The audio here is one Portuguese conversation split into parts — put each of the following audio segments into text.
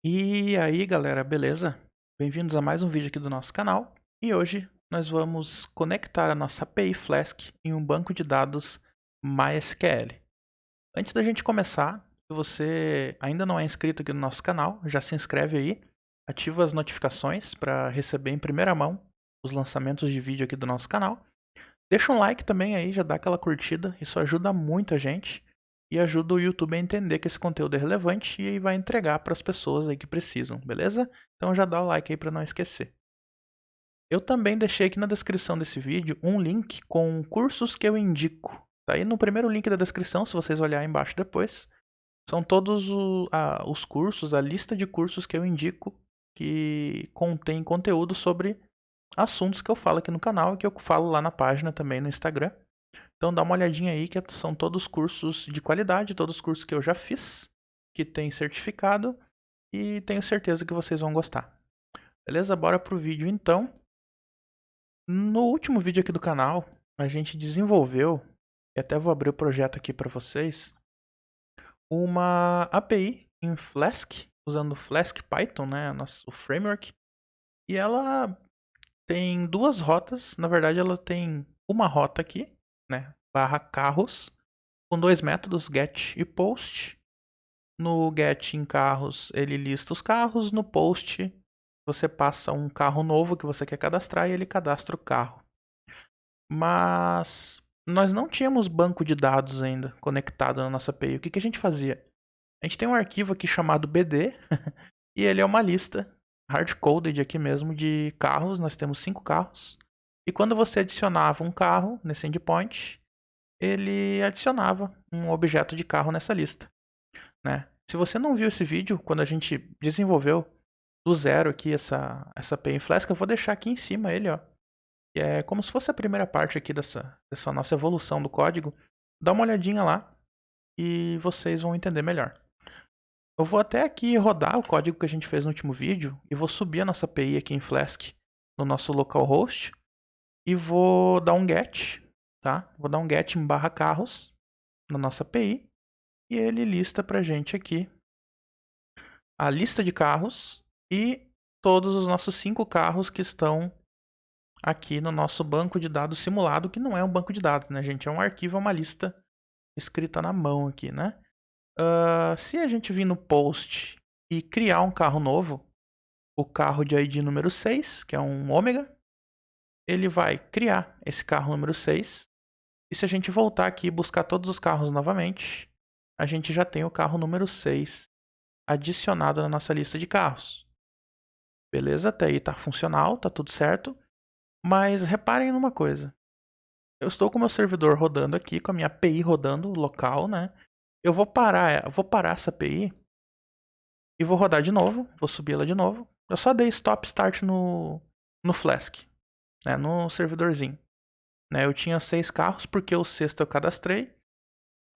E aí galera, beleza? Bem-vindos a mais um vídeo aqui do nosso canal. E hoje nós vamos conectar a nossa API Flask em um banco de dados MySQL. Antes da gente começar, se você ainda não é inscrito aqui no nosso canal, já se inscreve aí, ativa as notificações para receber em primeira mão os lançamentos de vídeo aqui do nosso canal. Deixa um like também aí, já dá aquela curtida, isso ajuda muito a gente e ajuda o YouTube a entender que esse conteúdo é relevante e vai entregar para as pessoas aí que precisam, beleza? Então já dá o like aí para não esquecer. Eu também deixei aqui na descrição desse vídeo um link com cursos que eu indico. Tá aí no primeiro link da descrição, se vocês olharem embaixo depois. São todos os cursos, a lista de cursos que eu indico que contém conteúdo sobre assuntos que eu falo aqui no canal e que eu falo lá na página também no Instagram. Então dá uma olhadinha aí que são todos cursos de qualidade, todos os cursos que eu já fiz, que tem certificado e tenho certeza que vocês vão gostar. Beleza? Bora pro vídeo então. No último vídeo aqui do canal, a gente desenvolveu, e até vou abrir o projeto aqui para vocês, uma API em Flask, usando Flask Python, né, o framework, e ela tem duas rotas, na verdade ela tem uma rota aqui, né, /carros, com dois métodos, get e post. No get em carros ele lista os carros, no post você passa um carro novo que você quer cadastrar e ele cadastra o carro. Mas nós não tínhamos banco de dados ainda conectado na nossa API. O que a gente fazia? A gente tem um arquivo aqui chamado BD e ele é uma lista hard-coded aqui mesmo de carros. Nós temos 5 carros. E quando você adicionava um carro nesse endpoint, ele adicionava um objeto de carro nessa lista, né? Se você não viu esse vídeo, quando a gente desenvolveu do zero aqui essa API em Flask, eu vou deixar aqui em cima ele, ó. E é como se fosse a primeira parte aqui dessa nossa evolução do código. Dá uma olhadinha lá e vocês vão entender melhor. Eu vou até aqui rodar o código que a gente fez no último vídeo e vou subir a nossa API aqui em Flask no nosso localhost e vou dar um get, tá? Vou dar um get em /carros na nossa API e ele lista pra gente aqui a lista de carros e todos os nossos 5 carros que estão aqui no nosso banco de dados simulado, que não é um banco de dados, né, gente? É um arquivo, é uma lista escrita na mão aqui, né? Se a gente vir no post e criar um carro novo, o carro de ID número 6, que é um ômega, ele vai criar esse carro número 6. E se a gente voltar aqui e buscar todos os carros novamente, a gente já tem o carro número 6 adicionado na nossa lista de carros. Beleza? Até aí tá funcional, tá tudo certo. Mas reparem numa coisa. Eu estou com o meu servidor rodando aqui, com a minha API rodando local, né? Eu vou parar essa API e vou rodar de novo, vou subir ela de novo. Eu só dei stop start no Flask, né, no servidorzinho. Né, eu tinha 6 carros porque o sexto eu cadastrei.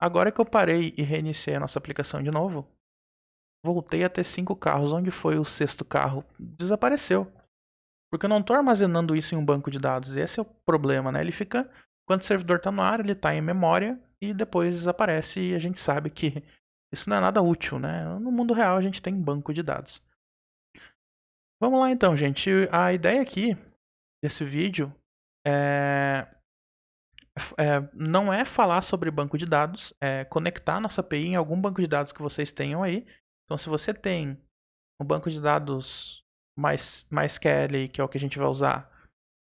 Agora que eu parei e reiniciei a nossa aplicação de novo, voltei a ter 5 carros. Onde foi o sexto carro? Desapareceu. Porque eu não estou armazenando isso em um banco de dados. Esse é o problema, né? Ele fica, quando o servidor está no ar, ele está em memória e depois desaparece e a gente sabe que isso não é nada útil, né? No mundo real a gente tem banco de dados. Vamos lá então, gente. A ideia aqui desse vídeo não é falar sobre banco de dados, é conectar nossa API em algum banco de dados que vocês tenham aí. Então, se você tem um banco de dados MySQL, que é o que a gente vai usar,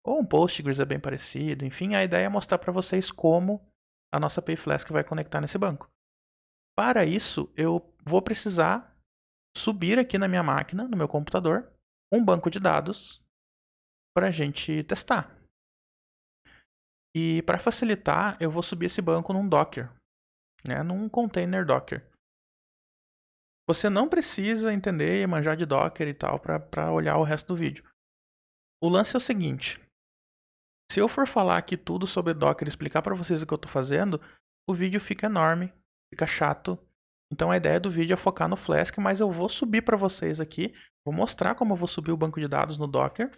ou um Postgres é bem parecido, enfim, a ideia é mostrar para vocês como a nossa API Flask vai conectar nesse banco. Para isso, eu vou precisar subir aqui na minha máquina, no meu computador, um banco de dados para a gente testar. E para facilitar, eu vou subir esse banco num Docker, né, num container Docker. Você não precisa entender e manjar de Docker e tal para olhar o resto do vídeo. O lance é o seguinte: se eu for falar aqui tudo sobre Docker e explicar para vocês o que eu estou fazendo, o vídeo fica enorme, fica chato. Então a ideia do vídeo é focar no Flask, mas eu vou subir para vocês aqui, vou mostrar como eu vou subir o banco de dados no Docker.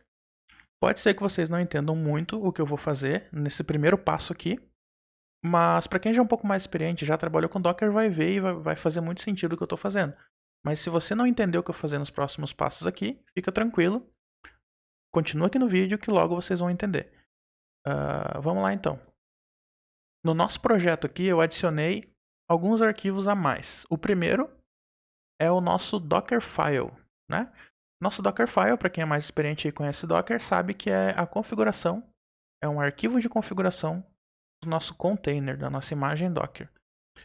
Pode ser que vocês não entendam muito o que eu vou fazer nesse primeiro passo aqui, mas para quem já é um pouco mais experiente, já trabalhou com Docker, vai ver e vai fazer muito sentido o que eu estou fazendo. Mas se você não entendeu o que eu vou fazer nos próximos passos aqui, fica tranquilo. Continua aqui no vídeo que logo vocês vão entender. Vamos lá então. No nosso projeto aqui eu adicionei alguns arquivos a mais. O primeiro é o nosso Dockerfile, né? Nosso Dockerfile, para quem é mais experiente e conhece Docker, sabe que é a configuração, é um arquivo de configuração do nosso container, da nossa imagem Docker.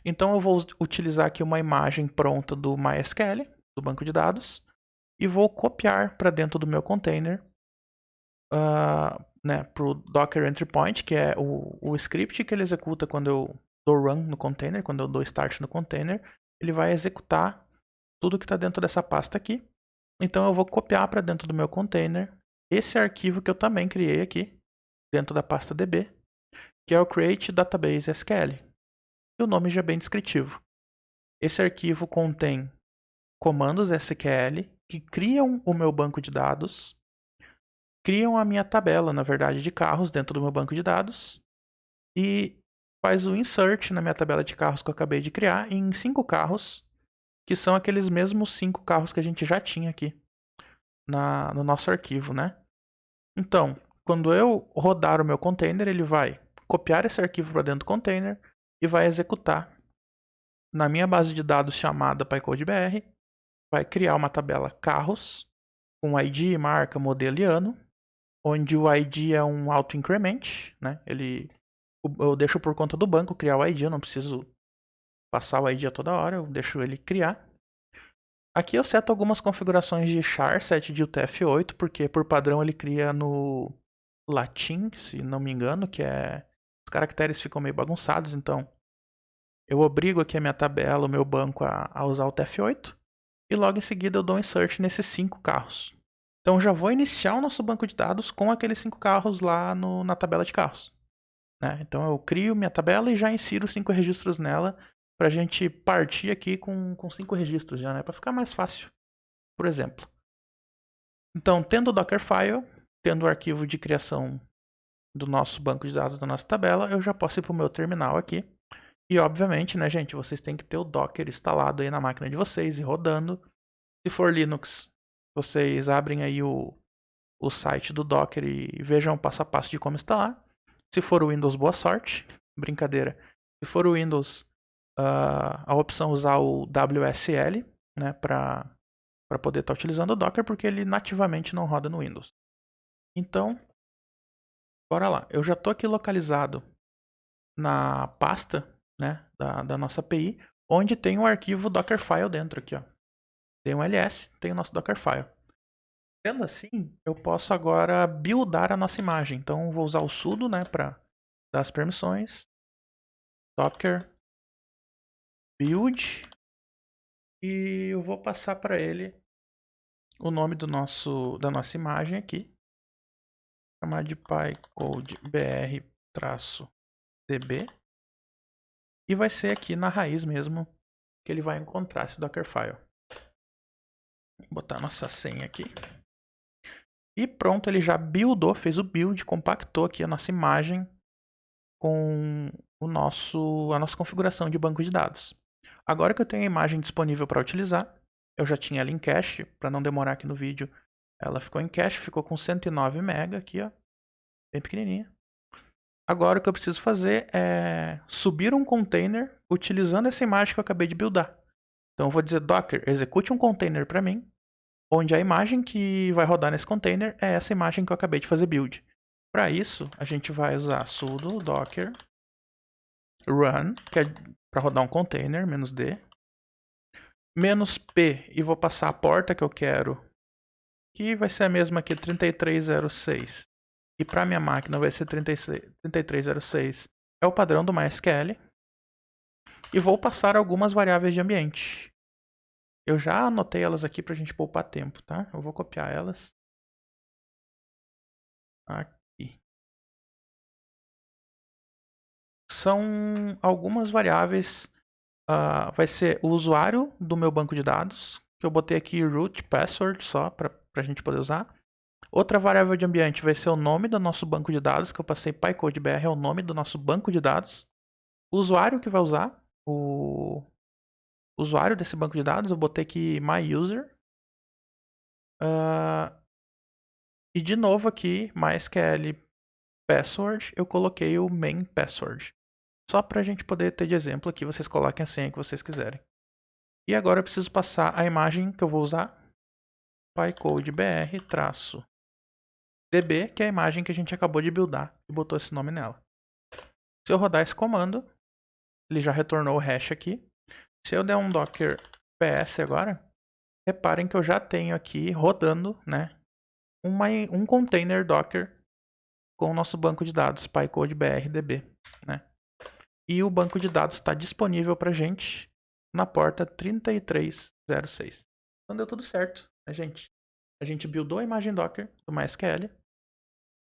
Então eu vou utilizar aqui uma imagem pronta do MySQL, do banco de dados, e vou copiar para dentro do meu container, né, para o Docker Entry Point, que é o script que ele executa quando eu dou run no container, quando eu dou start no container, ele vai executar tudo que está dentro dessa pasta aqui. Então eu vou copiar para dentro do meu container esse arquivo que eu também criei aqui, dentro da pasta DB, que é o Create Database SQL. E o nome já é bem descritivo. Esse arquivo contém comandos SQL que criam o meu banco de dados, criam a minha tabela, na verdade, de carros dentro do meu banco de dados e faz o insert na minha tabela de carros que eu acabei de criar em 5 carros, que são aqueles mesmos 5 carros que a gente já tinha aqui no nosso arquivo, né? Então, quando eu rodar o meu container, ele vai copiar esse arquivo para dentro do container e vai executar na minha base de dados chamada PyCodeBR, vai criar uma tabela carros com ID, marca, modelo e ano, onde o ID é um auto-increment, né? Eu deixo por conta do banco criar o ID, eu não preciso passar o ID a toda hora, eu deixo ele criar. Aqui eu seto algumas configurações de char, set de UTF-8, porque por padrão ele cria no latim, se não me engano, que é... Os caracteres ficam meio bagunçados, então eu obrigo aqui a minha tabela, o meu banco a usar o UTF-8, e logo em seguida eu dou um insert nesses 5 carros. Então já vou iniciar o nosso banco de dados com aqueles 5 carros lá na tabela de carros, né? Então eu crio minha tabela e já insiro 5 registros nela, para a gente partir aqui com 5 registros já, né? Para ficar mais fácil, por exemplo. Então, tendo o Dockerfile, tendo o arquivo de criação do nosso banco de dados da nossa tabela, eu já posso ir para o meu terminal aqui. E obviamente, né, gente, vocês têm que ter o Docker instalado aí na máquina de vocês e rodando. Se for Linux, vocês abrem aí o site do Docker e vejam o passo a passo de como instalar. Se for o Windows, boa sorte. Brincadeira. Se for o Windows, a opção usar o WSL, né, para poder estar utilizando o Docker, porque ele nativamente não roda no Windows. Então, bora lá. Eu já estou aqui localizado na pasta, né, da nossa API, onde tem um arquivo Dockerfile dentro aqui, ó. Tem um ls, tem o nosso Dockerfile. Sendo assim, eu posso agora buildar a nossa imagem. Então, vou usar o sudo, né, para dar as permissões. Docker build. E eu vou passar para ele o nome da nossa imagem aqui. Chamar de PyCodeBR-db. E vai ser aqui na raiz mesmo que ele vai encontrar esse Dockerfile. Vou botar nossa senha aqui. E pronto, ele já buildou, fez o build, compactou aqui a nossa imagem com a nossa configuração de banco de dados. Agora que eu tenho a imagem disponível para utilizar, eu já tinha ela em cache, para não demorar aqui no vídeo, ela ficou em cache, ficou com 109 MB aqui, ó, bem pequenininha. Agora o que eu preciso fazer é subir um container utilizando essa imagem que eu acabei de buildar. Então eu vou dizer Docker, execute um container para mim, onde a imagem que vai rodar nesse container é essa imagem que eu acabei de fazer build. Para isso, a gente vai usar sudo docker run, que é para rodar um container, -d, -p, e vou passar a porta que eu quero, que vai ser a mesma aqui, 3306. E para minha máquina vai ser 3306. É o padrão do MySQL. E vou passar algumas variáveis de ambiente. Eu já anotei elas aqui para a gente poupar tempo, tá? Eu vou copiar elas. Aqui. São algumas variáveis. Vai ser o usuário do meu banco de dados, que eu botei aqui root password só para a gente poder usar. Outra variável de ambiente vai ser o nome do nosso banco de dados, que eu passei PyCodeBR, é o nome do nosso banco de dados. O usuário que vai usar usuário desse banco de dados, eu botei aqui myuser. E de novo aqui, MySQL password, eu coloquei o main password. Só para a gente poder ter de exemplo aqui, vocês coloquem a senha que vocês quiserem. E agora eu preciso passar a imagem que eu vou usar, pycodebr-db, que é a imagem que a gente acabou de buildar e botou esse nome nela. Se eu rodar esse comando, ele já retornou o hash aqui. Se eu der um docker ps agora, reparem que eu já tenho aqui rodando, né, um container Docker com o nosso banco de dados pycodebr-db, né? E o banco de dados está disponível para a gente na porta 3306. Então deu tudo certo, né, gente? A gente buildou a imagem Docker do MySQL,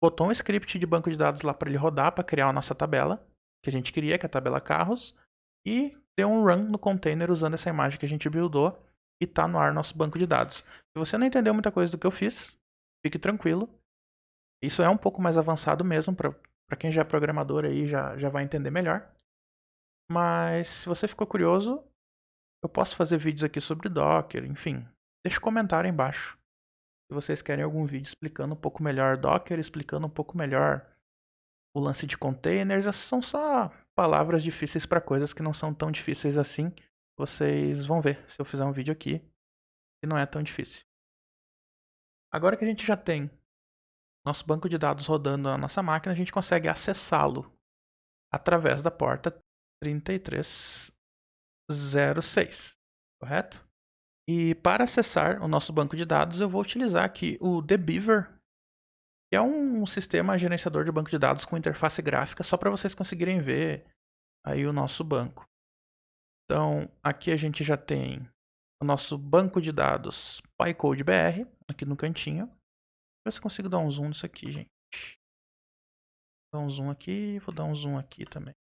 botou um script de banco de dados lá para ele rodar, para criar a nossa tabela, que a gente queria, que é a tabela carros, e deu um run no container usando essa imagem que a gente buildou e está no ar nosso banco de dados. Se você não entendeu muita coisa do que eu fiz, fique tranquilo. Isso é um pouco mais avançado mesmo, para quem já é programador aí já vai entender melhor. Mas se você ficou curioso, eu posso fazer vídeos aqui sobre Docker, enfim. Deixa um comentário aí embaixo. Se vocês querem algum vídeo explicando um pouco melhor Docker, explicando um pouco melhor o lance de containers, essas são só palavras difíceis para coisas que não são tão difíceis assim. Vocês vão ver se eu fizer um vídeo aqui, que não é tão difícil. Agora que a gente já tem nosso banco de dados rodando na nossa máquina, a gente consegue acessá-lo através da porta 3306, correto? E para acessar o nosso banco de dados, eu vou utilizar aqui o TheBeaver, que é um sistema gerenciador de banco de dados com interface gráfica, só para vocês conseguirem ver aí o nosso banco. Então, aqui a gente já tem o nosso banco de dados PyCodeBR, aqui no cantinho. Ver se consigo dar um zoom nisso aqui, gente. Vou dar um zoom aqui, vou dar um zoom aqui também.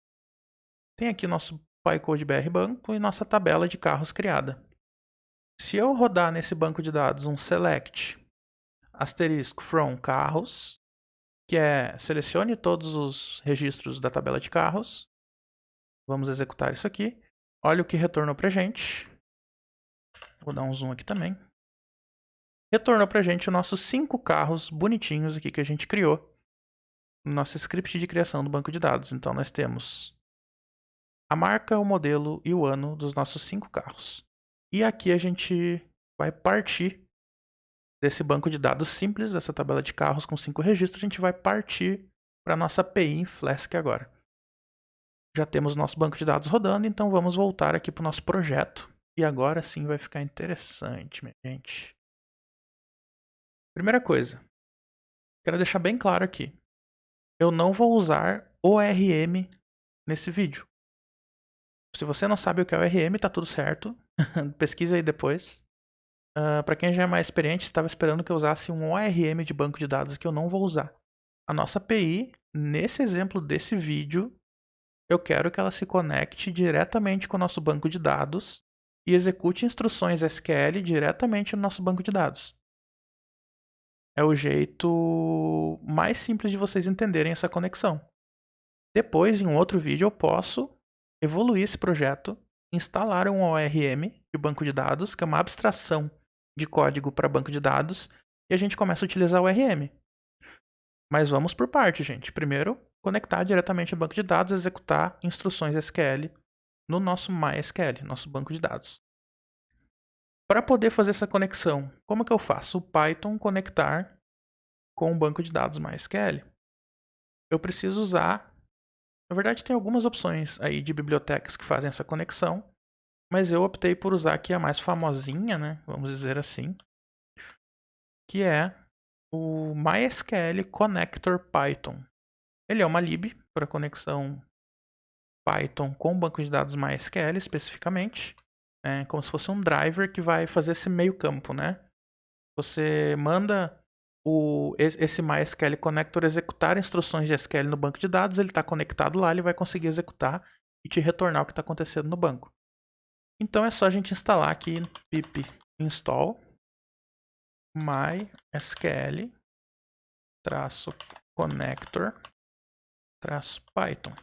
Tem aqui nosso PyCodeBR banco e nossa tabela de carros criada. Se eu rodar nesse banco de dados um select asterisco from carros, que é selecione todos os registros da tabela de carros. Vamos executar isso aqui. Olha o que retornou para a gente. Vou dar um zoom aqui também. Retornou para a gente os nossos 5 carros bonitinhos aqui que a gente criou no nosso script de criação do banco de dados. Então nós temos a marca, o modelo e o ano dos nossos 5 carros. E aqui a gente vai partir desse banco de dados simples, dessa tabela de carros com 5 registros, a gente vai partir para a nossa API em Flask agora. Já temos nosso banco de dados rodando, então vamos voltar aqui para o nosso projeto. E agora sim vai ficar interessante, minha gente. Primeira coisa, quero deixar bem claro aqui. Eu não vou usar ORM nesse vídeo. Se você não sabe o que é ORM, tá tudo certo. Pesquisa aí depois. Para quem já é mais experiente, estava esperando que eu usasse um ORM de banco de dados que eu não vou usar. A nossa API, nesse exemplo desse vídeo, eu quero que ela se conecte diretamente com o nosso banco de dados e execute instruções SQL diretamente no nosso banco de dados. É o jeito mais simples de vocês entenderem essa conexão. Depois, em um outro vídeo, eu posso evoluir esse projeto, instalar um ORM de banco de dados, que é uma abstração de código para banco de dados, e a gente começa a utilizar o ORM. Mas vamos por parte, gente. Primeiro, conectar diretamente ao banco de dados e executar instruções SQL no nosso MySQL, nosso banco de dados. Para poder fazer essa conexão, como que eu faço? O Python conectar com o banco de dados MySQL. Eu preciso usar... Na verdade, tem algumas opções aí de bibliotecas que fazem essa conexão, mas eu optei por usar aqui a mais famosinha, né? Vamos dizer assim, que é o MySQL Connector Python. Ele é uma lib para conexão Python com o banco de dados MySQL especificamente. É como se fosse um driver que vai fazer esse meio campo, né? Você manda esse MySQL Connector executar instruções de SQL no banco de dados, ele está conectado lá, ele vai conseguir executar e te retornar o que está acontecendo no banco. Então é só a gente instalar aqui pip install mysql connector Python.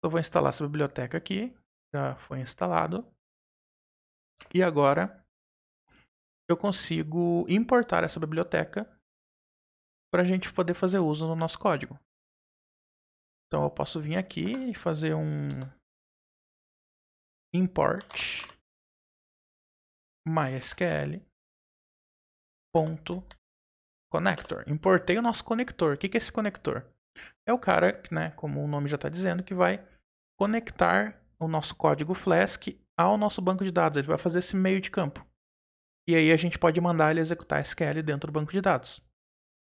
Eu vou instalar essa biblioteca aqui, Já foi instalado. E agora eu consigo importar essa biblioteca para a gente poder fazer uso no nosso código. Então eu posso vir aqui e fazer um import mysql.connector. Importei o nosso conector. O que é esse conector? É o cara, né, como o nome já está dizendo, que vai conectar o nosso código Flask ao nosso banco de dados. Ele vai fazer esse meio de campo. E aí a gente pode mandar ele executar SQL dentro do banco de dados.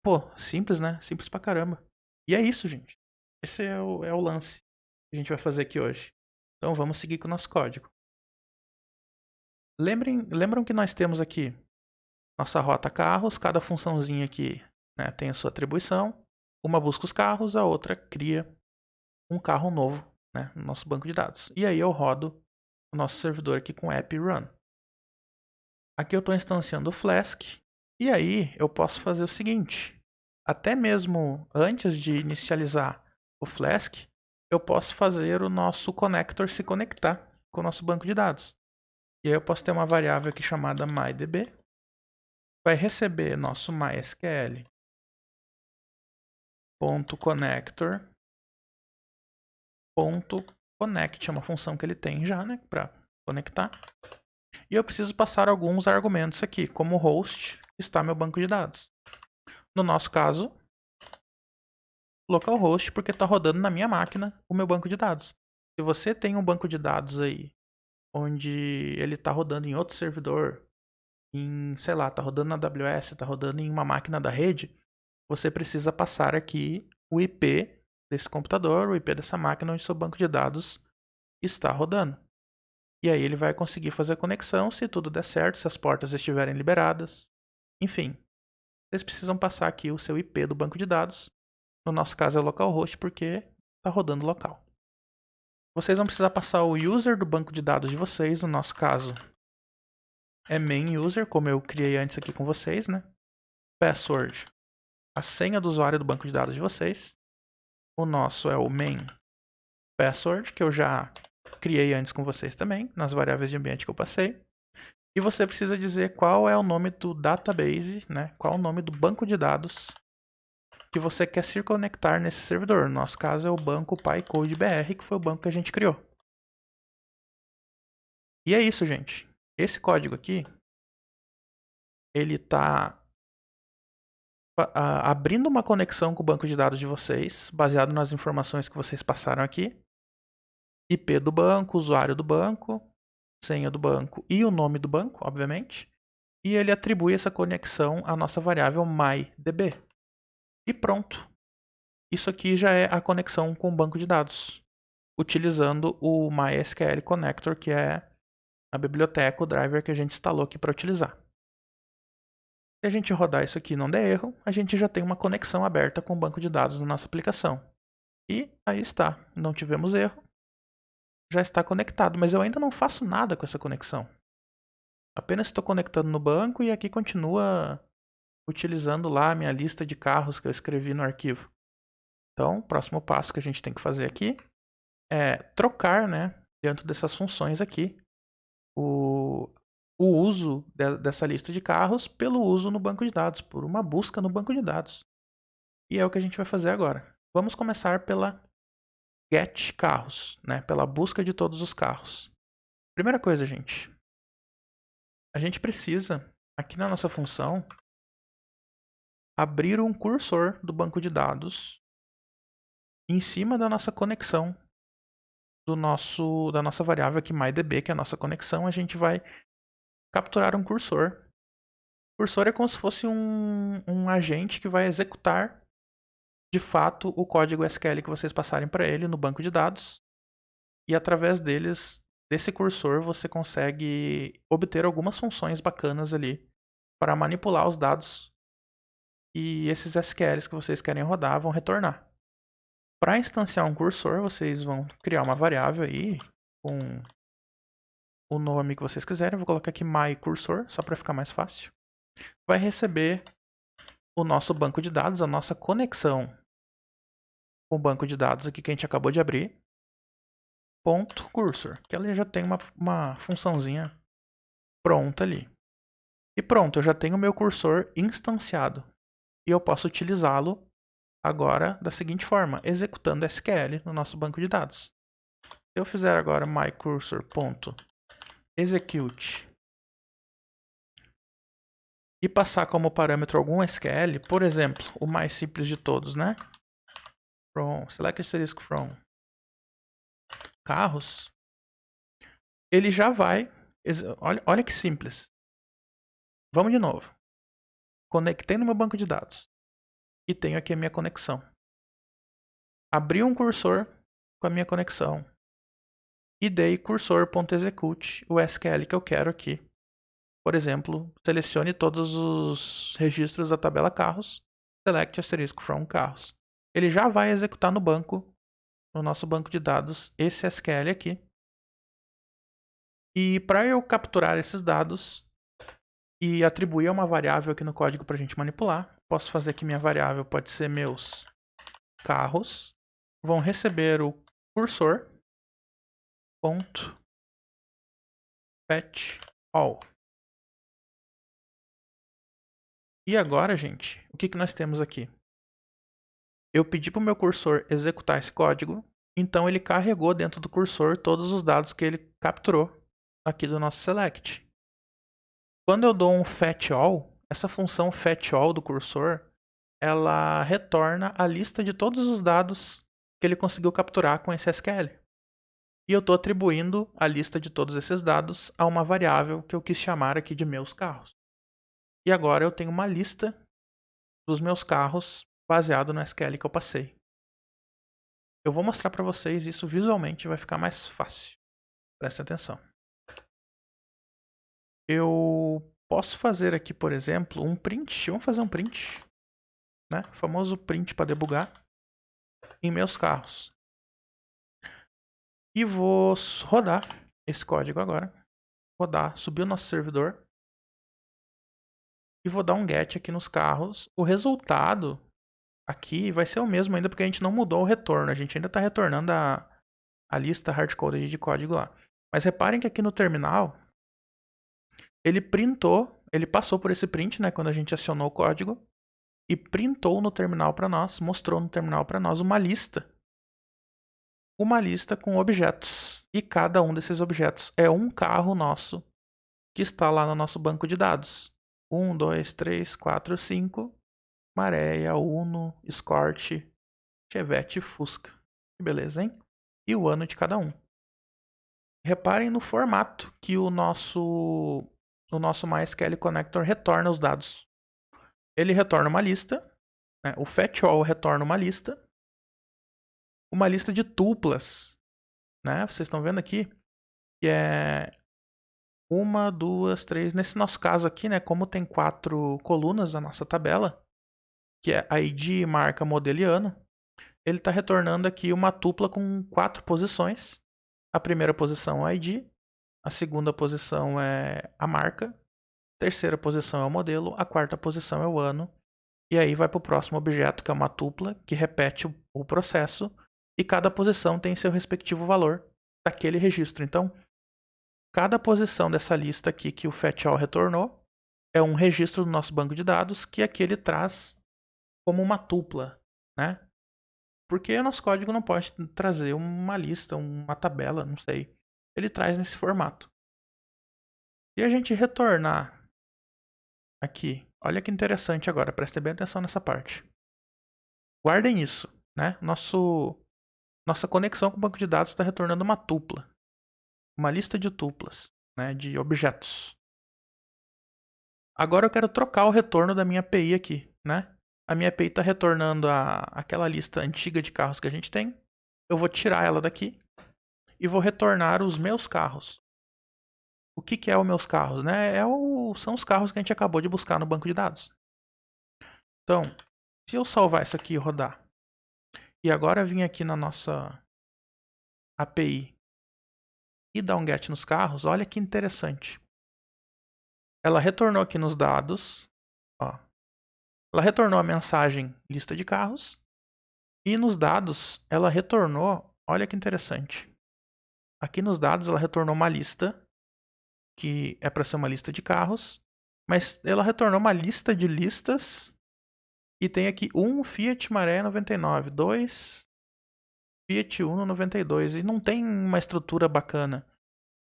Pô, simples, né? Simples pra caramba. E é isso, gente. Esse é o lance que a gente vai fazer aqui hoje. Então vamos seguir com o nosso código. Lembram que nós temos aqui nossa rota carros, cada funçãozinha aqui, né, tem a sua atribuição. Uma busca os carros, a outra cria um carro novo, né, no nosso banco de dados. E aí eu rodo o nosso servidor aqui com app run. Aqui eu estou instanciando o Flask. E aí eu posso fazer o seguinte. Até mesmo antes de inicializar o Flask, eu posso fazer o nosso connector se conectar com o nosso banco de dados. E aí eu posso ter uma variável aqui chamada mydb. Vai receber nosso mysql.connector.connect, é uma função que ele tem já, né, para conectar. E eu preciso passar alguns argumentos aqui, como host está meu banco de dados. No nosso caso, localhost, porque está rodando na minha máquina o meu banco de dados. Se você tem um banco de dados aí, onde ele está rodando em outro servidor, sei lá, está rodando na AWS, está rodando em uma máquina da rede, você precisa passar aqui o IP desse computador, o IP dessa máquina onde seu banco de dados está rodando. E aí ele vai conseguir fazer a conexão se tudo der certo, se as portas estiverem liberadas. Enfim, vocês precisam passar aqui o seu IP do banco de dados. No nosso caso é localhost porque está rodando local. Vocês vão precisar passar o user do banco de dados de vocês. No nosso caso é main user, como eu criei antes aqui com vocês, né? Password, a senha do usuário do banco de dados de vocês. O nosso é o main password, que eu já criei antes com vocês também, nas variáveis de ambiente que eu passei. E você precisa dizer qual é o nome do database, né? Qual é o nome do banco de dados que você quer se conectar nesse servidor. No nosso caso é o banco PyCodeBR, que foi o banco que a gente criou. E é isso, gente. Esse código aqui, ele está abrindo uma conexão com o banco de dados de vocês, baseado nas informações que vocês passaram aqui. IP do banco, usuário do banco, senha do banco e o nome do banco, obviamente. E ele atribui essa conexão à nossa variável mydb. E pronto. Isso aqui já é a conexão com o banco de dados, utilizando o MySQL Connector, que é a biblioteca, o driver que a gente instalou aqui para utilizar. Se a gente rodar isso aqui e não der erro, a gente já tem uma conexão aberta com o banco de dados na nossa aplicação. E aí está, não tivemos erro, já está conectado, mas eu ainda não faço nada com essa conexão. Apenas estou conectando no banco e aqui continua utilizando lá a minha lista de carros que eu escrevi no arquivo. Então, o próximo passo que a gente tem que fazer aqui é trocar, né, dentro dessas funções aqui, o uso dessa lista de carros pelo uso no banco de dados, por uma busca no banco de dados. E é o que a gente vai fazer agora. Vamos começar pela get carros, né, pela busca de todos os carros. Primeira coisa, gente, a gente precisa, aqui na nossa função, abrir um cursor do banco de dados em cima da nossa conexão da nossa variável aqui mydb, que é a nossa conexão. A gente vai capturar um cursor. O cursor é como se fosse um agente que vai executar de fato o código SQL que vocês passarem para ele no banco de dados. E através desse cursor você consegue obter algumas funções bacanas ali para manipular os dados, e esses SQLs que vocês querem rodar vão retornar. Para instanciar um cursor, vocês vão criar uma variável aí com o nome que vocês quiserem. Eu vou colocar aqui myCursor, só para ficar mais fácil. Vai receber o nosso banco de dados, a nossa conexão com o banco de dados aqui que a gente acabou de abrir. ponto cursor, que ela já tem uma funçãozinha pronta ali. E pronto, eu já tenho o meu cursor instanciado. E eu posso utilizá-lo agora da seguinte forma, executando SQL no nosso banco de dados. Se eu fizer agora myCursor.execute e passar como parâmetro algum SQL, por exemplo, o mais simples de todos, né? From select asterisco from carros, ele já vai. Olha que simples. Vamos de novo. Conectei no meu banco de dados e tenho aqui a minha conexão. Abri um cursor com a minha conexão e dei cursor.execute o SQL que eu quero aqui. Por exemplo, selecione todos os registros da tabela carros, select asterisco from carros. Ele já vai executar no banco, no nosso banco de dados, esse SQL aqui. E para eu capturar esses dados e atribuir a uma variável aqui no código para a gente manipular, posso fazer que minha variável pode ser meus carros, vão receber o cursor ponto fetch all. E agora, gente, o que nós temos aqui? Eu pedi para o meu cursor executar esse código, então ele carregou dentro do cursor todos os dados que ele capturou aqui do nosso select. Quando eu dou um fetch all, essa função fetch all do cursor, ela retorna a lista de todos os dados que ele conseguiu capturar com esse SQL. E eu estou atribuindo a lista de todos esses dados a uma variável que eu quis chamar aqui de meus carros. E agora eu tenho uma lista dos meus carros baseado no SQL que eu passei. Eu vou mostrar para vocês isso visualmente, vai ficar mais fácil. Prestem atenção. Eu posso fazer aqui, por exemplo, um print. Vamos fazer um print, né? O famoso print para debugar em meus carros. E vou rodar esse código agora. Rodar, subir o nosso servidor. E vou dar um get aqui nos carros. O resultado aqui vai ser o mesmo ainda porque a gente não mudou o retorno. A gente ainda está retornando a lista hardcoded de código lá. Mas reparem que aqui no terminal, ele printou, ele passou por esse print, né, quando a gente acionou o código, e printou no terminal para nós, mostrou no terminal para nós uma lista com objetos. E cada um desses objetos é um carro nosso que está lá no nosso banco de dados. 1, 2, 3, 4, 5. Maré, Uno, Escort, Chevette e Fusca. Que beleza, hein? E o ano de cada um. Reparem no formato que o nosso MySQL Connector retorna os dados. Ele retorna uma lista, né? O fetchAll retorna uma lista de tuplas, né? Vocês estão vendo aqui que é 1, 2, 3. Nesse nosso caso aqui, né? Como tem 4 colunas na nossa tabela, que é ID, marca, modelo e ano, ele está retornando aqui uma tupla com 4 posições. A primeira posição é o ID, a segunda posição é a marca, a terceira posição é o modelo, a quarta posição é o ano. E aí vai para o próximo objeto, que é uma tupla, que repete o processo, e cada posição tem seu respectivo valor daquele registro. Então, cada posição dessa lista aqui que o fetchAll retornou é um registro do nosso banco de dados que aqui ele traz como uma tupla, né? Porque o nosso código não pode trazer uma lista, uma tabela, não sei. Ele traz nesse formato. E a gente retornar aqui, olha que interessante agora, prestem bem atenção nessa parte. Guardem isso, né? Nossa conexão com o banco de dados está retornando uma tupla. Uma lista de tuplas, né? De objetos. Agora eu quero trocar o retorno da minha API aqui, né? A minha API está retornando aquela lista antiga de carros que a gente tem. Eu vou tirar ela daqui e vou retornar os meus carros. O que é os meus carros, né? São os carros que a gente acabou de buscar no banco de dados. Então, se eu salvar isso aqui e rodar, e agora vim aqui na nossa API e dar um get nos carros, olha que interessante. Ela retornou aqui nos dados, ó. Ela retornou a mensagem lista de carros, e nos dados ela retornou, olha que interessante, Aqui nos dados ela retornou uma lista, que é para ser uma lista de carros, mas ela retornou uma lista de listas e tem aqui um Fiat Maré 99, dois Fiat Uno 92 e não tem uma estrutura bacana.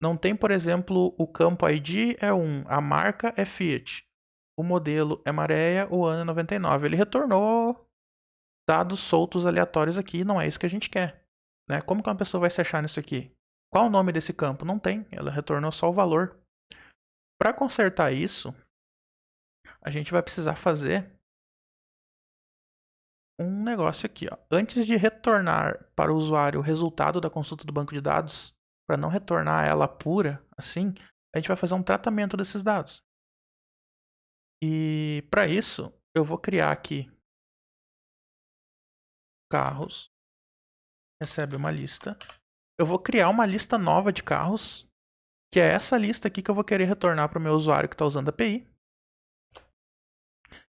Não tem, por exemplo, o campo ID é 1, a marca é Fiat, o modelo é Maré, o ano é 99. Ele retornou dados soltos aleatórios aqui, não é isso que a gente quer. Né? Como que uma pessoa vai se achar nisso aqui? Qual o nome desse campo? Não tem, ela retornou só o valor. Para consertar isso, a gente vai precisar fazer um negócio aqui. Ó. Antes de retornar para o usuário o resultado da consulta do banco de dados, para não retornar ela pura, assim, a gente vai fazer um tratamento desses dados. E para isso, eu vou criar aqui carros, recebe uma lista. Eu vou criar uma lista nova de carros, que é essa lista aqui que eu vou querer retornar para o meu usuário que está usando a API.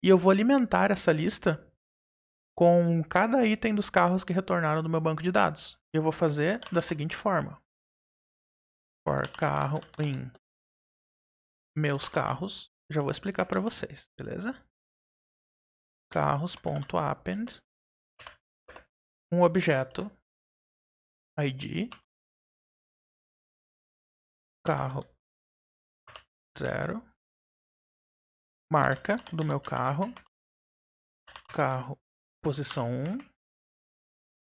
E eu vou alimentar essa lista com cada item dos carros que retornaram do meu banco de dados. Eu vou fazer da seguinte forma. For carro em meus carros. Já vou explicar para vocês, beleza? Carros.append um objeto ID carro 0 marca do meu carro posição 1.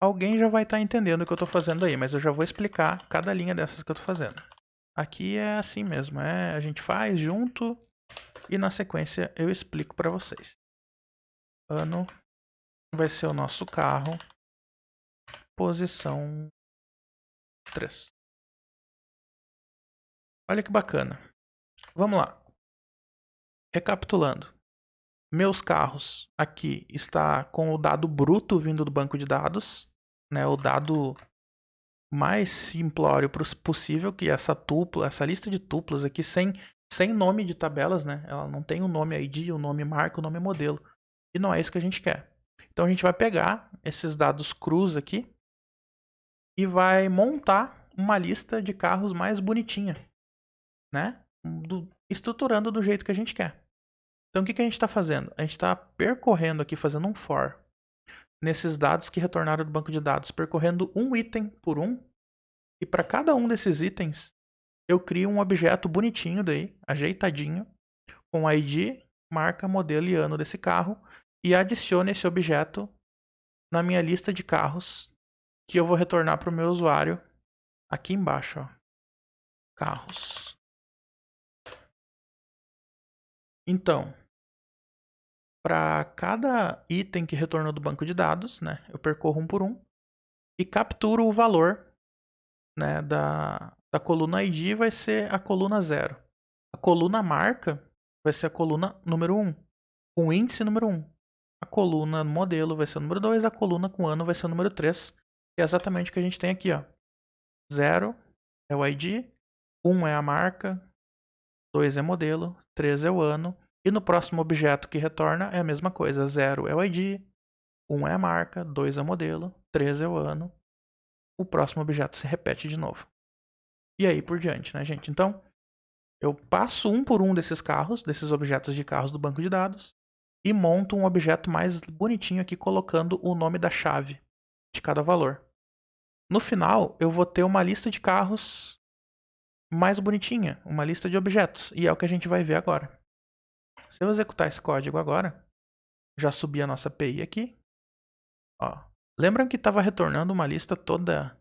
Alguém já vai estar entendendo o que eu estou fazendo aí, mas eu já vou explicar cada linha dessas que eu estou fazendo. Aqui é assim mesmo, a gente faz junto e na sequência eu explico para vocês. Ano vai ser o nosso carro, posição 3. Olha que bacana. Vamos lá. Recapitulando. Meus carros aqui está com o dado bruto vindo do banco de dados, né? O dado mais simplório possível, que é essa lista de tuplas aqui sem nome de tabelas, né? Ela não tem o nome ID, o nome marca, o nome modelo. E não é isso que a gente quer. Então a gente vai pegar esses dados crus aqui e vai montar uma lista de carros mais bonitinha, né? Estruturando do jeito que a gente quer. Então o que a gente está fazendo? A gente está percorrendo aqui, fazendo um for nesses dados que retornaram do banco de dados, percorrendo um item por um. E para cada um desses itens, eu crio um objeto bonitinho daí, ajeitadinho, com ID, marca, modelo e ano desse carro, e adiciono esse objeto na minha lista de carros, que eu vou retornar para o meu usuário aqui embaixo. Ó. Carros. Então, para cada item que retornou do banco de dados, né, eu percorro um por um e capturo o valor, né, da coluna ID, vai ser a coluna 0. A coluna marca vai ser a coluna número 1, com o índice número 1. A coluna modelo vai ser o número 2, a coluna com ano vai ser o número 3. É exatamente o que a gente tem aqui. Ó. 0 é o ID, 1 é a marca, 2 é modelo, 3 é o ano. E no próximo objeto que retorna é a mesma coisa. 0 é o ID, 1 é a marca, 2 é o modelo, 3 é o ano. O próximo objeto se repete de novo. E aí por diante, né, gente? Então, eu passo um por um desses carros, desses objetos de carros do banco de dados, e monto um objeto mais bonitinho aqui, colocando o nome da chave de cada valor. No final, eu vou ter uma lista de carros mais bonitinha, uma lista de objetos, e é o que a gente vai ver agora. Se eu executar esse código agora, já subi a nossa API aqui. Ó. Lembram que estava retornando uma lista toda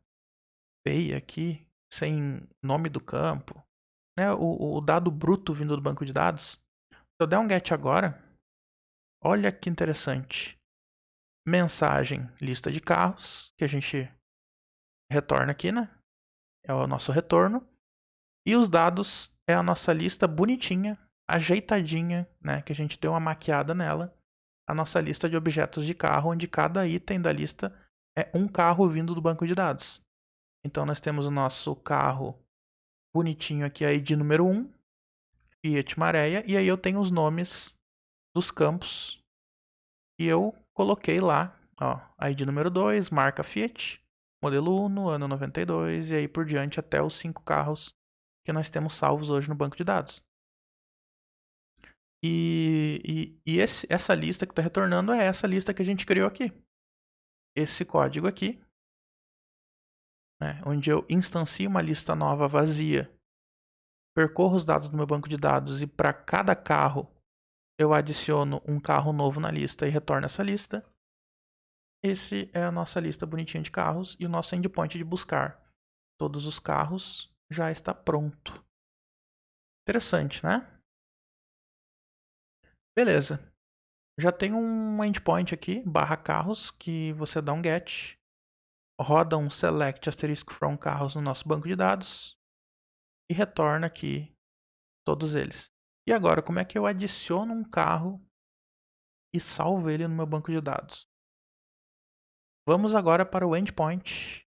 feia aqui, sem nome do campo? Né? O dado bruto vindo do banco de dados. Se eu der um get agora, olha que interessante. Mensagem, lista de carros, que a gente retorna aqui, né? É o nosso retorno. E os dados é a nossa lista bonitinha, ajeitadinha, né? Que a gente deu uma maquiada nela. A nossa lista de objetos de carro, onde cada item da lista é um carro vindo do banco de dados. Então nós temos o nosso carro bonitinho aqui, a ID número 1, Fiat Maré, e aí eu tenho os nomes dos campos e eu coloquei lá, ó, ID número 2, marca Fiat, modelo 1, ano 92 e aí por diante até os 5 carros que nós temos salvos hoje no banco de dados. Essa lista que está retornando é essa lista que a gente criou aqui. Esse código aqui, né, onde eu instancio uma lista nova vazia, percorro os dados do meu banco de dados e para cada carro eu adiciono um carro novo na lista e retorno essa lista. Esse é a nossa lista bonitinha de carros e o nosso endpoint de buscar todos os carros já está pronto. Interessante, né? Beleza. Já tem um endpoint aqui, /carros, que você dá um get, roda um select asterisco from carros no nosso banco de dados e retorna aqui todos eles. E agora, como é que eu adiciono um carro e salvo ele no meu banco de dados? Vamos agora para o endpoint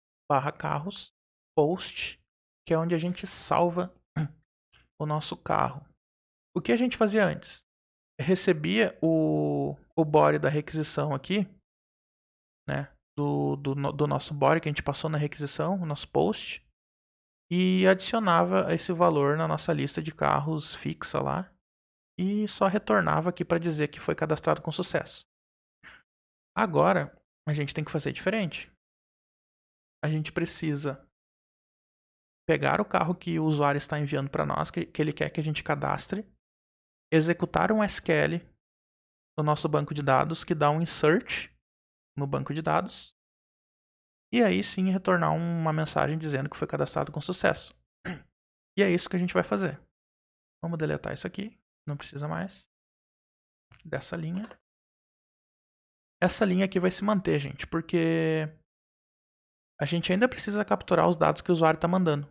/carros post, que é onde a gente salva o nosso carro. O que a gente fazia antes? Recebia o body da requisição aqui, né? Do nosso body que a gente passou na requisição, o nosso post, e adicionava esse valor na nossa lista de carros fixa lá e só retornava aqui para dizer que foi cadastrado com sucesso. Agora, a gente tem que fazer diferente. A gente precisa pegar o carro que o usuário está enviando para nós, que ele quer que a gente cadastre, executar um SQL no nosso banco de dados que dá um insert no banco de dados e aí sim retornar uma mensagem dizendo que foi cadastrado com sucesso. E é isso que a gente vai fazer. Vamos deletar isso aqui, não precisa mais dessa linha. Essa linha aqui vai se manter, gente, porque a gente ainda precisa capturar os dados que o usuário está mandando.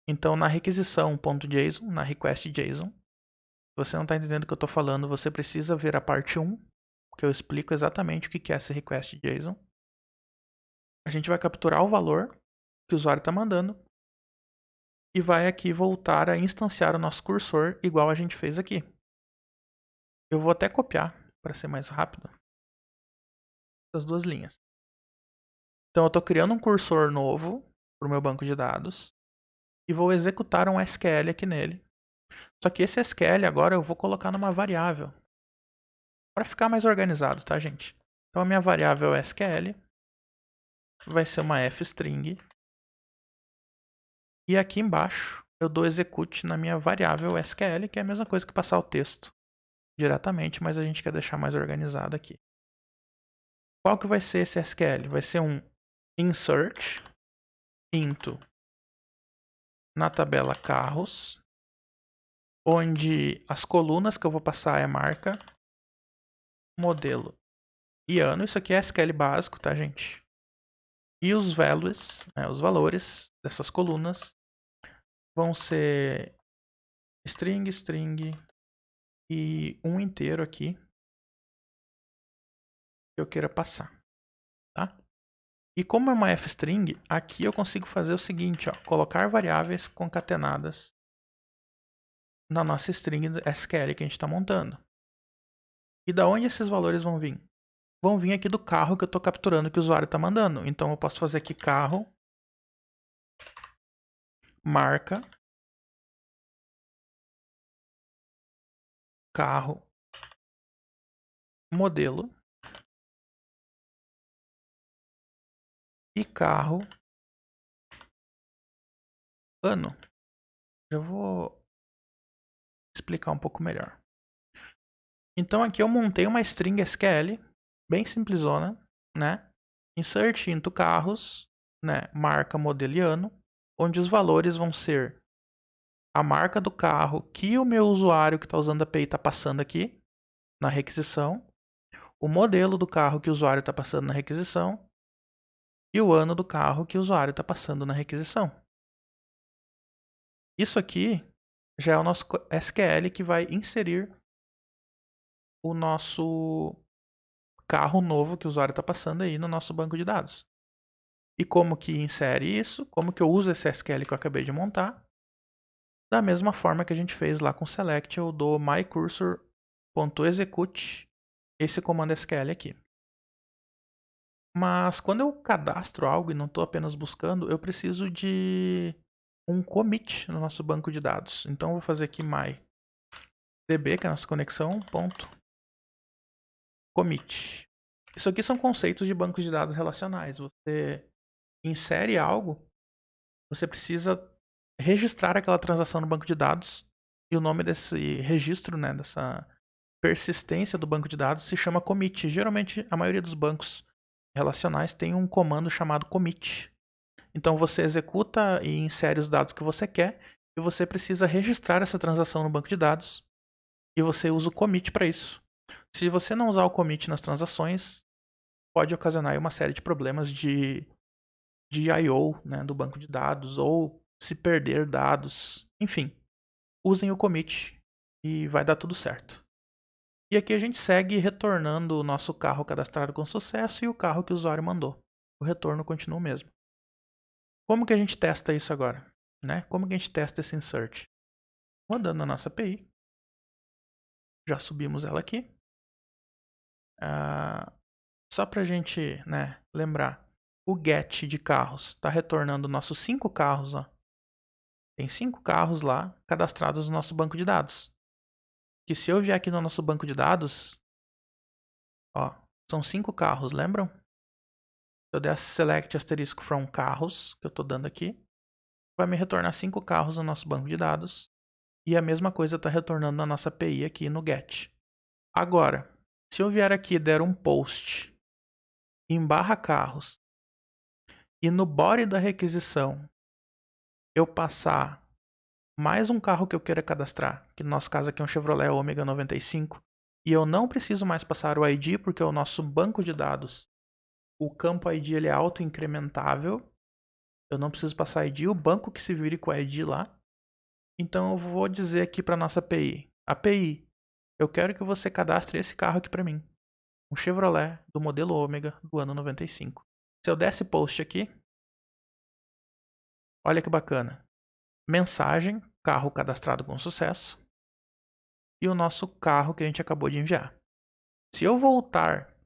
Então, na requisição.json, na request.json, se você não está entendendo o que eu estou falando, você precisa ver a parte 1, que eu explico exatamente o que é essa request.json. A gente vai capturar o valor que o usuário está mandando e vai aqui voltar a instanciar o nosso cursor igual a gente fez aqui. Eu vou até copiar para ser mais rápido essas duas linhas. Então eu estou criando um cursor novo para o meu banco de dados e vou executar um SQL aqui nele. Só que esse SQL agora eu vou colocar numa variável para ficar mais organizado, tá, gente? Então a minha variável SQL vai ser uma fstring e aqui embaixo eu dou execute na minha variável SQL, que é a mesma coisa que passar o texto diretamente, mas a gente quer deixar mais organizado aqui. Qual que vai ser esse SQL? Vai ser um insert into na tabela carros, onde as colunas que eu vou passar é marca, modelo e ano. Isso aqui é SQL básico, tá, gente? E os values, né, os valores dessas colunas vão ser string, string e um inteiro aqui que eu queira passar, tá? E como é uma fstring, aqui eu consigo fazer o seguinte, ó, colocar variáveis concatenadas na nossa string SQL que a gente está montando. E da onde esses valores vão vir? Vão vir aqui do carro que eu estou capturando que o usuário está mandando. Então eu posso fazer aqui carro, marca, carro, modelo e carro, ano. Já vou explicar um pouco melhor. Então aqui eu montei uma string SQL, bem simplesona, né? Insert into carros, né? Marca, modelo e ano, onde os valores vão ser a marca do carro que o meu usuário que está usando a API está passando aqui na requisição, o modelo do carro que o usuário está passando na requisição e o ano do carro que o usuário está passando na requisição. Isso aqui já é o nosso SQL que vai inserir o nosso carro novo que o usuário está passando aí no nosso banco de dados. E como que insere isso? Como que eu uso esse SQL que eu acabei de montar? Da mesma forma que a gente fez lá com select, eu dou mycursor.execute esse comando SQL aqui. Mas quando eu cadastro algo e não estou apenas buscando, eu preciso de um commit no nosso banco de dados. Então eu vou fazer aqui mydb, que é a nossa conexão, ponto commit. Isso aqui são conceitos de bancos de dados relacionais. Você insere algo, você precisa registrar aquela transação no banco de dados e o nome desse registro, né, dessa persistência do banco de dados se chama commit. Geralmente a maioria dos bancos relacionais tem um comando chamado commit. Então você executa e insere os dados que você quer e você precisa registrar essa transação no banco de dados e você usa o commit para isso. Se você não usar o commit nas transações, pode ocasionar uma série de problemas de I/O, né, do banco de dados, ou se perder dados. Enfim, usem o commit e vai dar tudo certo. E aqui a gente segue retornando o nosso carro cadastrado com sucesso e o carro que o usuário mandou. O retorno continua o mesmo. Como que a gente testa isso agora? Né? Como que a gente testa esse insert? Rodando a nossa API. Já subimos ela aqui. Só para a gente, né, lembrar. O get de carros está retornando nossos 5 carros. Ó. Tem 5 carros lá cadastrados no nosso banco de dados. Que se eu vier aqui no nosso banco de dados, ó, são 5 carros, lembram? Se eu der select asterisco from carros, que eu estou dando aqui, vai me retornar 5 carros no nosso banco de dados. E a mesma coisa está retornando na nossa API aqui no get. Agora, se eu vier aqui e der um post em barra carros e no body da requisição eu passar mais um carro que eu queira cadastrar, que no nosso caso aqui é um Chevrolet Omega 95, e eu não preciso mais passar o ID porque o nosso banco de dados, o campo ID ele é auto-incrementável, eu não preciso passar ID, o banco que se vire com o ID lá. Então eu vou dizer aqui para nossa API, API, eu quero que você cadastre esse carro aqui para mim, um Chevrolet do modelo Omega do ano 95. Se eu desse post aqui, olha que bacana, mensagem, carro cadastrado com sucesso, e o nosso carro que a gente acabou de enviar. Se eu voltar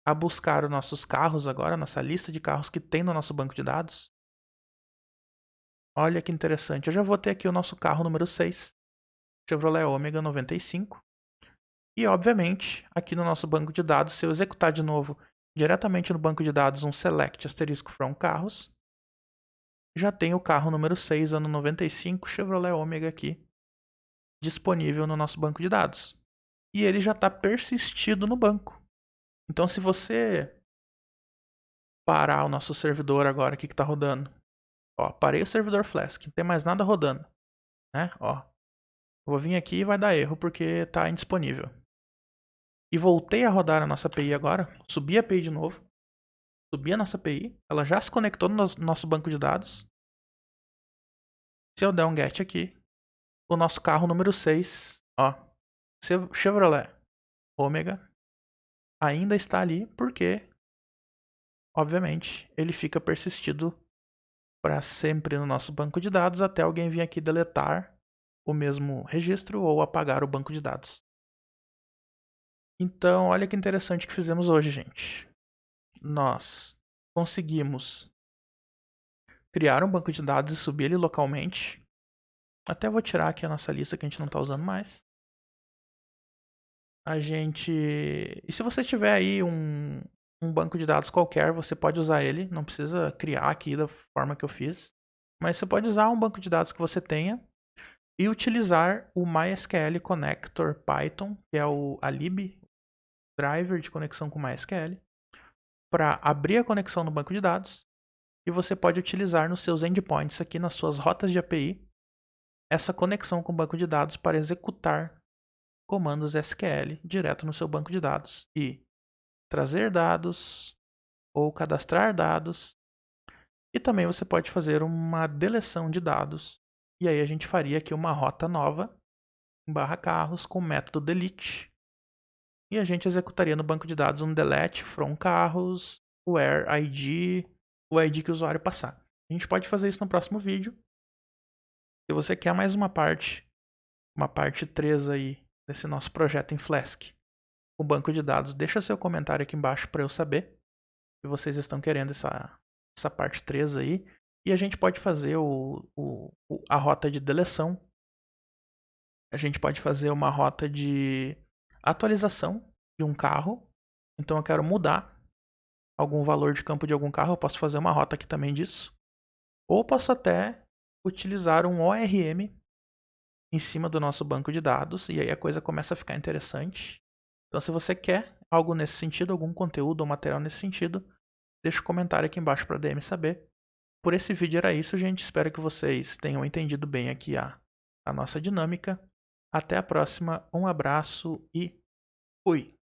a buscar os nossos carros agora, nossa lista de carros que tem no nosso banco de dados, olha que interessante, eu já vou ter aqui o nosso carro número 6, Chevrolet Omega 95. E, obviamente, aqui no nosso banco de dados, se eu executar de novo diretamente no banco de dados um select asterisco from carros, já tem o carro número 6, ano 95, Chevrolet Omega aqui, disponível no nosso banco de dados. E ele já está persistido no banco. Então, se você parar o nosso servidor agora aqui que está rodando, ó, parei o servidor Flask, não tem mais nada rodando, né? Ó, vou vir aqui e vai dar erro porque está indisponível. E voltei a rodar a nossa API agora, subi a API de novo, subi a nossa API, ela já se conectou no nosso banco de dados. Se eu der um get aqui, o nosso carro número 6, ó, Chevrolet Omega, ainda está ali porque, obviamente, ele fica persistido para sempre no nosso banco de dados até alguém vir aqui deletar o mesmo registro ou apagar o banco de dados. Então, olha que interessante que fizemos hoje, gente. Nós conseguimos criar um banco de dados e subir ele localmente. Até vou tirar aqui a nossa lista que a gente não está usando mais. E se você tiver aí um banco de dados qualquer, você pode usar ele. Não precisa criar aqui da forma que eu fiz. Mas você pode usar um banco de dados que você tenha e utilizar o MySQL Connector Python, que é a lib driver de conexão com MySQL, para abrir a conexão no banco de dados. E você pode utilizar nos seus endpoints aqui nas suas rotas de API essa conexão com o banco de dados para executar comandos SQL direto no seu banco de dados e trazer dados ou cadastrar dados. E também você pode fazer uma deleção de dados. E aí a gente faria aqui uma rota nova em barra carros com o método delete. E a gente executaria no banco de dados um delete from carros, where ID, o ID que o usuário passar. A gente pode fazer isso no próximo vídeo. Se você quer mais uma parte 3 aí desse nosso projeto em Flask, o banco de dados. Deixa seu comentário aqui embaixo para eu saber se vocês estão querendo essa parte 3 aí. E a gente pode fazer a rota de deleção. A gente pode fazer uma rota de atualização de um carro. Então eu quero mudar algum valor de campo de algum carro. Eu posso fazer uma rota aqui também disso. Ou posso até utilizar um ORM em cima do nosso banco de dados. E aí a coisa começa a ficar interessante. Então se você quer algo nesse sentido, algum conteúdo ou material nesse sentido, deixa um comentário aqui embaixo para a DM saber. Por esse vídeo era isso, gente. Espero que vocês tenham entendido bem aqui a nossa dinâmica. Até a próxima, um abraço e fui!